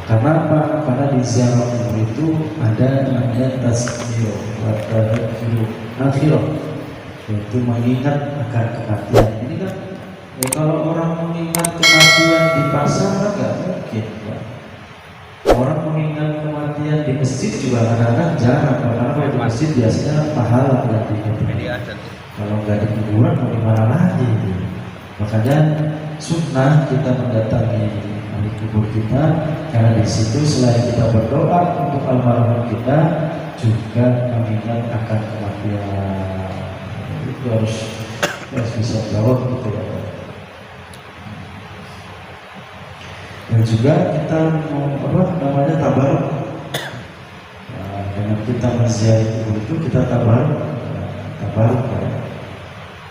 Karena apa? Karena di ziarah kubur itu ada namanya tazkir akhirah, yaitu mengingat akan kematian. Ini kan kalau orang mengingat kematian di pasar kan nggak mungkin ya. Orang mengingat kematian di masjid juga kadang-kadang jarang, karena di masjid biasanya pahala yang dikatakan. Kalau nggak di kuburan mau dimana lagi? Makanya sunnah kita mendatangi ahli kubur kita, karena di situ selain kita berdoa untuk almarhum kita, juga mengingat akan kematian. Itu harus bisa jawab gitu ya. Dan juga kita mau tabaruk. Nah, dengan kita menziarahi kubur itu kita tabaruk ya.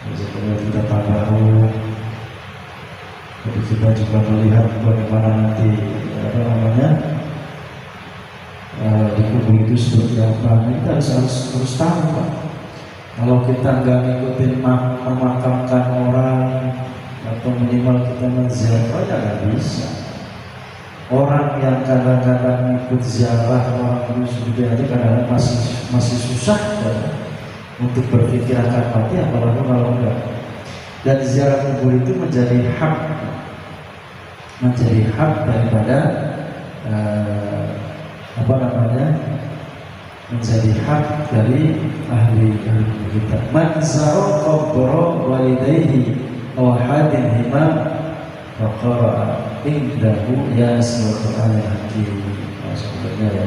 Jadi kita tabaruk. Jadi kita juga melihat bagaimana nanti di kubur itu seperti apa. Kita harus tahu Pak. Kalau kita nggak ngikutin memakamkan orang atau minimal kita menziarah ya nggak bisa. Orang yang kadang-kadang ikut ziarah orang dulu sudah aja kadang-kadang masih susah ya, untuk berpikir akan mati, apalagi kalau enggak. Dan ziarah kubur itu menjadi hak daripada menjadi hak dari ahli kita. Man zara qabra walidayhi aw hadin hima faqara indahu yasin Qur'an al-Hakim. Sebenarnya ya.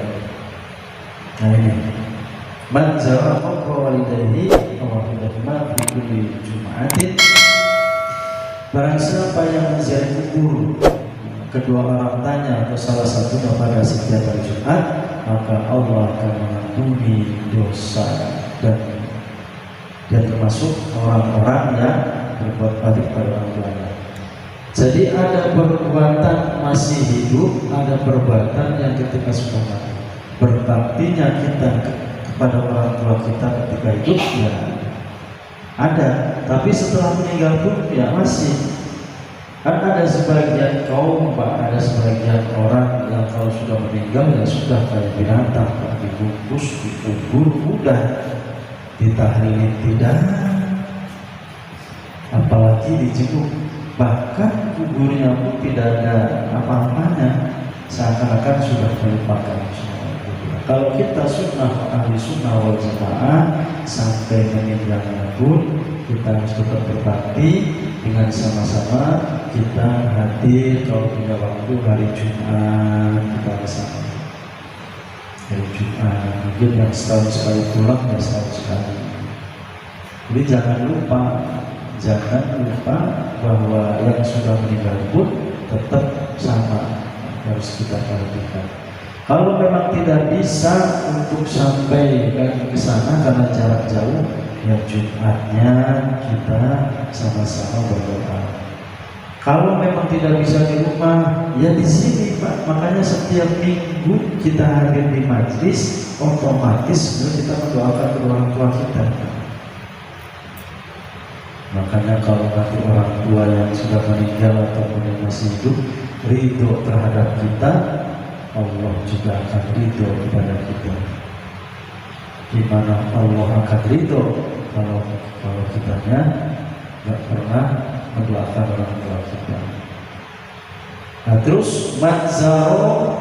Nah ini man zara qabra walidayhi aw hadin hima fi kulli jum'atin. Barang siapa yang menziarahi kubur kedua orang tanya atau salah satunya pada setiap hari Jumat, maka Allah akan mengampuni dosa dan termasuk orang-orang yang berbuat baik pada orang tuanya. Jadi ada perbuatan masih hidup, ada perbuatan yang ketika sudah mati. Berbaktinya kita kepada orang tua kita ketika hidup ya ada, tapi setelah meninggal pun ya masih. Kan ada sebagian kaum Pak, ada sebagian orang yang kalau sudah meninggal ya sudah kayak binatang Pak, dibungkus, dikubur, udah ditahlilin tidak, apalagi dijenguk, bahkan kuburnya pun tidak ada apa-apanya, seakan-akan sudah melupakan semua. Kalau kita ahli sunnah wal jamaah sampai meninggalnya pun kita harus tetap berbakti dengan sama-sama kita hadir kalau punya waktu hari Jumat kita bersama. Hari Jumat mungkin yang setahun sekali pulang ya setahun sekali. Jadi jangan lupa bahwa yang sudah meninggal pun tetap sama harus kita perhatikan. Kalau memang tidak bisa untuk sampai ke sana karena jarak jauh, ya Jumatnya kita sama-sama berdoa. Kalau memang tidak bisa di rumah, ya di sini Pak. Makanya setiap minggu kita hadir di majlis, otomatis kita mendoakan kedua orang tua kita. Makanya kalau nanti orang tua yang sudah meninggal ataupun yang masih hidup ridho terhadap kita, Allah juga akan ridho kepada kita. Gimana Allah akan ridho kalau kitanya nggak pernah mendoakan orang tua kita. Nah terus mazaro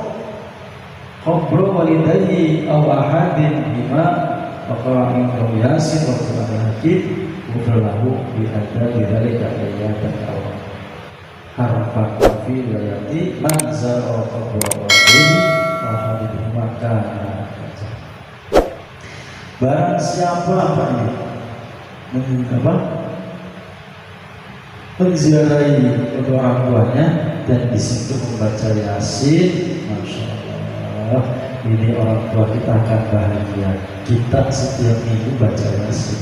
qabra walidayhi aw ahadin bima faqara indahu yasin wa Qur'an al-Hakim lahu bi dzalika ayatan Allah harfan fi riwayati mazaro qabra walidayhi aw ahadin bima kana. Barang siapa menziarahi kedua orang tuanya dan di situ membaca Yasin, Masya Allah, ini orang tua kita akan bahagia. Kita setiap minggu baca Yasin.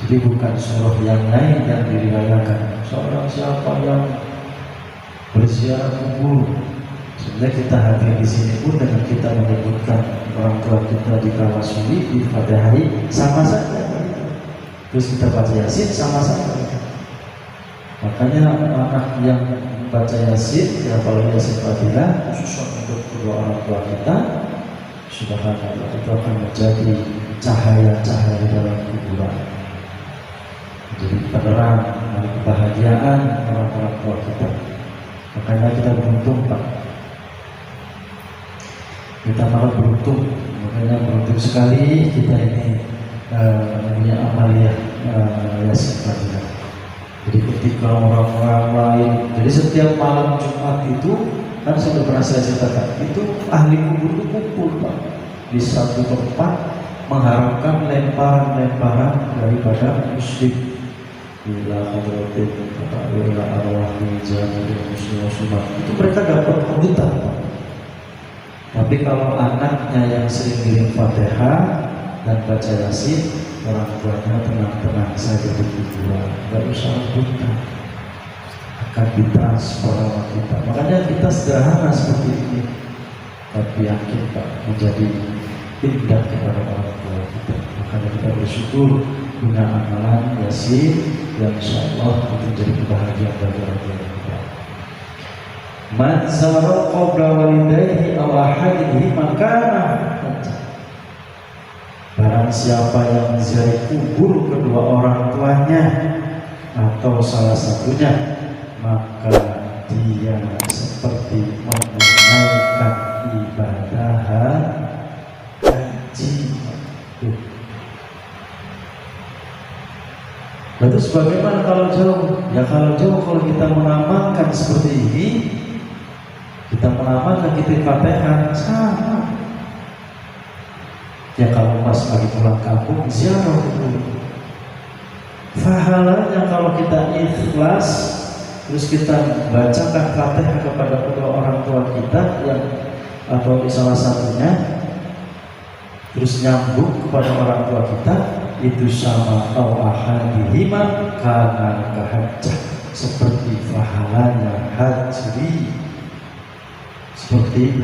Jadi bukan surah yang lain yang diriwayatkan. Seorang siapa yang berziarah kubur, sebenarnya kita hadir di sini pun dengan kita menyebutkan orang tua kita di tawasuli, di Fatihah sama saja. Terus kita baca Yasin sama saja. Makanya anak yang membaca Yasin, ya kalau Yasin Fadilah khusus untuk kedua orang tua kita, subhanallah, itu akan menjadi cahaya-cahaya dalam kuburan, jadi penerang kebahagiaan orang-orang tua kita. Makanya kita beruntung, Pak. Kita malah beruntung, makanya beruntung sekali kita ini punya amaliyah Yasin Fadilah. Jadi ketika orang-orang lain, jadi setiap malam Jumat itu kan sudah pernah saya ceritakan, itu ahli kubur itu kumpul, Pak, di satu tempat mengharapkan lemparan-lemparan daripada muslim. Bila hadratin bila arwahi jami'il muslimat, itu mereka dapat kebutan, Pak. Tapi kalau anaknya yang sering kirim Fatihah dan baca Yasin, orang tuanya tenang-tenang saja di kuburan, nggak usah rebutan, akan ditransfer sama kita. Makanya kita sederhana seperti ini, tapi yakin Pak menjadi indah kepada orang tua kita. Makanya kita bersyukur guna amalan Yasin yang insyaallah itu menjadi kebahagiaan bagi orang tua kita. Man zara qabra walidayhi aw ahadihi makana, barang siapa yang ziarah kubur kedua orang tuanya atau salah satunya, maka dia seperti menunaikan ibadah haji. Lalu sebagaimana kalau jauh? Ya kalau jauh, kalau kita mengamalkan seperti ini, kita mengamalkan kita Fatihah sama. Ya kalau pas lagi pulang kampung ziarah dulu. Pahalanya kalau kita ikhlas, terus kita bacakan Fatihah kepada kedua orang tua kita yang atau salah satunya, terus nyambung kepada orang tua kita, itu sama ahadihima kana kahajjah, seperti pahalanya haji, seperti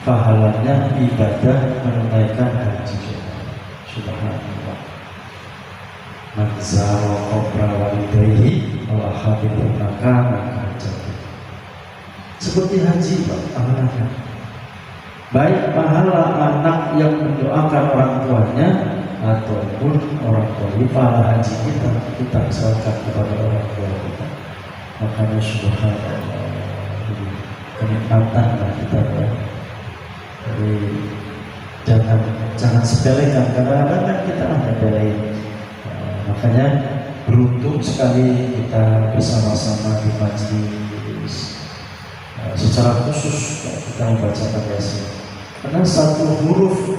pahalanya ibadah menunaikan haji. Subhanallah. Man zara qabra walidayhi aw ahadihima kana kahajjah, seperti haji, Pak, amalannya. Baik pahala anak yang mendoakan orang tuanya ataupun orang tua, pahala haji kita misalkan kepada orang tua kita. Makanya subhanallah, kenikmatan kita ya. Jadi jangan sepelekan, kadang-kadang kita menyepelekan. Makanya beruntung sekali kita bersama-sama di majlis secara khusus kita membacakan Yasin. Karena satu huruf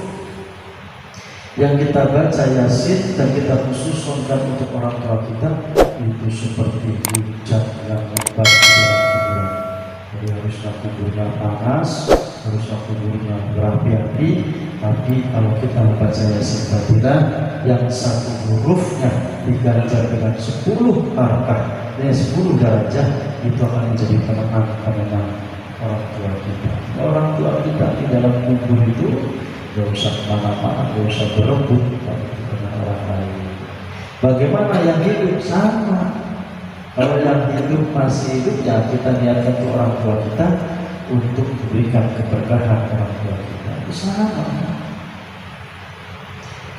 yang kita baca Yasin dan kita khususkan untuk orang tua kita, itu seperti hujan yang lebat di dalam kuburan. Jadi haruslah kuburnya panas, haruslah kuburnya berapi-api. Tapi kalau kita membaca Yasin Fadilah yang satu hurufnya diganjar dengan 10 harakah, 10 derajat, itu akan menjadi penenang orang tua kita. Orang tua kita di dalam kubur itu gak usah kemana-mana, gak usah berebut dengan orang lain. Bagaimana yang hidup sama. Kalau yang hidup masih hidup, ya kita niatkan ke orang tua kita untuk memberikan keberkahan orang tua kita. Itu sama.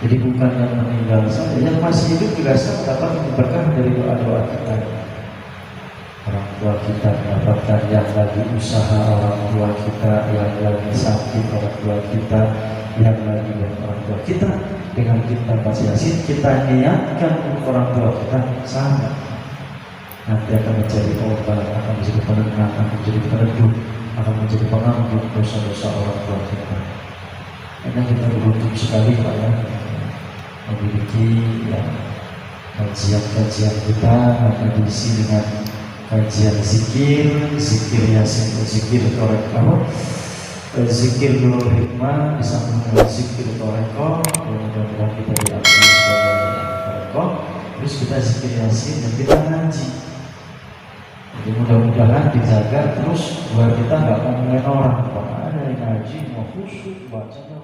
Jadi bukan yang meninggal saja, yang masih hidup juga dapat keberkahan dari doa-doa kita. Orang tua kita mendapatkan, yang lagi usaha orang tua kita, yang lagi sakit orang tua kita, yang lagi orang tua kita, dengan kita baca Yasin, kita niatkan untuk orang tua kita sama. Nanti akan menjadi obat, akan menjadi penenang, akan menjadi peneduh, akan menjadi pengampun dosa-dosa orang tua kita. Karena kita beruntung sekali Pak ya, memiliki ya, kajian-kajian kita akan diisi dengan kajian zikir Yasin, zikir toreko, zikir Nurul Hikmah, disambung dengan zikir toreko. Mudah-mudahan kita diakui sebagai toreko. Terus kita zikir Yasin dan kita ngaji. Jadi mudah-mudahan dijaga terus, biar kita nggak ngomongin orang. Kalau ada yang ngaji mau khusyuk bacanya